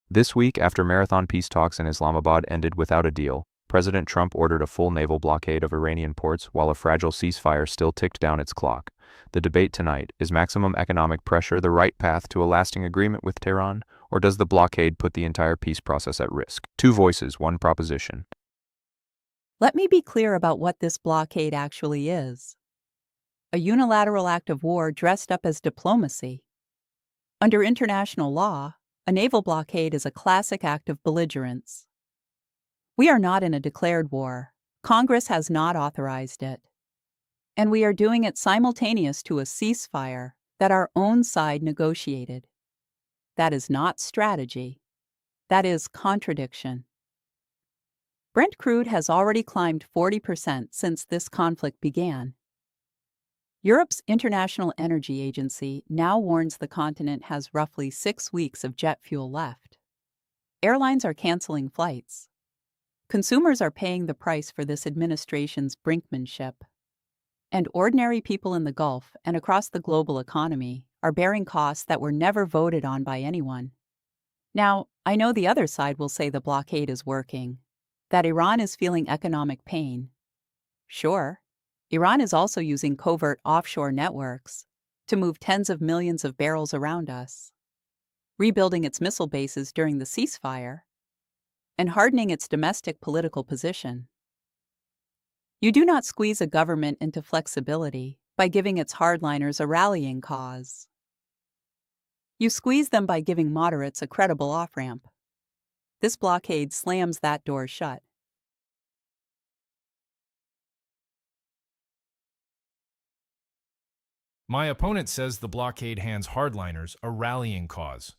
This week, after marathon peace talks in Islamabad ended without a deal, President Trump ordered a full naval blockade of Iranian ports while a fragile ceasefire still ticked down its clock. The debate tonight: is maximum economic pressure the right path to a lasting agreement with Tehran, or does the blockade put the entire peace process at risk? Two voices, one proposition. Let me be clear about what this blockade actually is. A unilateral act of war dressed up as diplomacy. Under international law, a naval blockade is a classic act of belligerence. We are not in a declared war. Congress has not authorized it. And we are doing it simultaneous to a ceasefire that our own side negotiated. That is not strategy. That is contradiction. Brent crude has already climbed 40% since this conflict began. Europe's International Energy Agency now warns the continent has roughly 6 weeks of jet fuel left. Airlines are canceling flights. Consumers are paying the price for this administration's brinkmanship. And ordinary people in the Gulf and across the global economy are bearing costs that were never voted on by anyone. Now, I know the other side will say the blockade is working, that Iran is feeling economic pain. Sure, Iran is also using covert offshore networks to move tens of millions of barrels around us, rebuilding its missile bases during the ceasefire, and hardening its domestic political position. You do not squeeze a government into flexibility by giving its hardliners a rallying cause. You squeeze them by giving moderates a credible off-ramp. This blockade slams that door shut. My opponent says the blockade hands hardliners a rallying cause.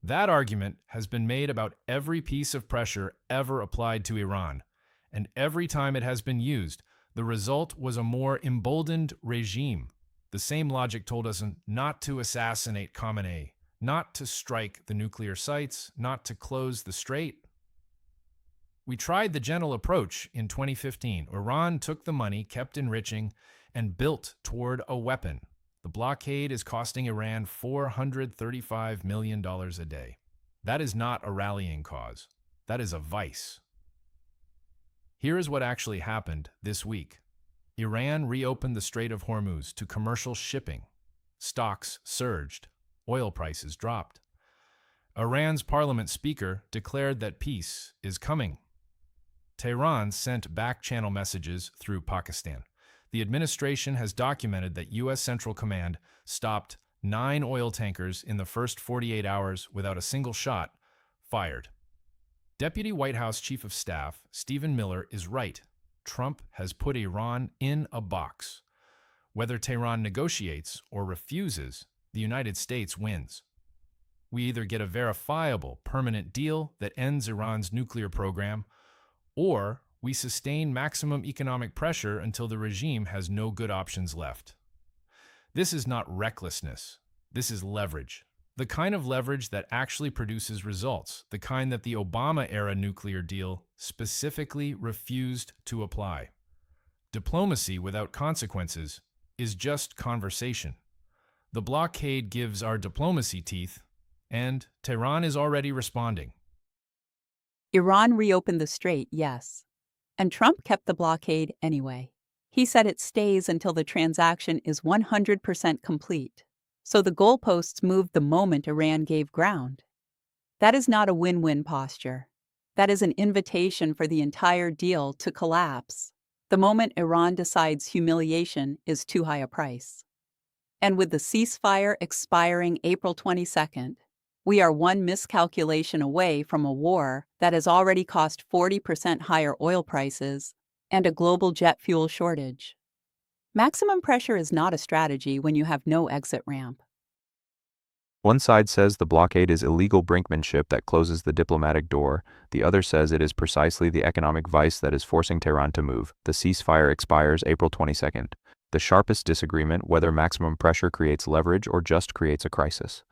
That argument has been made about every piece of pressure ever applied to Iran, and every time it has been used, the result was a more emboldened regime. The same logic told us not to assassinate Khamenei, not to strike the nuclear sites, not to close the strait. We tried the gentle approach in 2015. Iran took the money, kept enriching, and built toward a weapon. The blockade is costing Iran $435 million a day. That is not a rallying cause. That is a vice. Here is what actually happened this week. Iran reopened the Strait of Hormuz to commercial shipping. Stocks surged. Oil prices dropped. Iran's parliament speaker declared that peace is coming. Tehran sent back-channel messages through Pakistan. The administration has documented that U.S. Central Command stopped 9 oil tankers in the first 48 hours without a single shot fired. Deputy White House Chief of Staff Stephen Miller is right. Trump has put Iran in a box. Whether Tehran negotiates or refuses, the United States wins. We either get a verifiable, permanent deal that ends Iran's nuclear program, or we sustain maximum economic pressure until the regime has no good options left. This is not recklessness. This is leverage. The kind of leverage that actually produces results, the kind that the Obama-era nuclear deal specifically refused to apply. Diplomacy without consequences is just conversation. The blockade gives our diplomacy teeth, and Tehran is already responding. Iran reopened the strait, yes. And Trump kept the blockade anyway. He said it stays until the transaction is 100% complete. So the goalposts moved the moment Iran gave ground. That is not a win-win posture. That is an invitation for the entire deal to collapse the moment Iran decides humiliation is too high a price. And with the ceasefire expiring April 22nd, we are one miscalculation away from a war that has already cost 40% higher oil prices and a global jet fuel shortage. Maximum pressure is not a strategy when you have no exit ramp. One side says the blockade is illegal brinkmanship that closes the diplomatic door. The other says it is precisely the economic vice that is forcing Tehran to move. The ceasefire expires April 22nd. The sharpest disagreement whether maximum pressure creates leverage or just creates a crisis.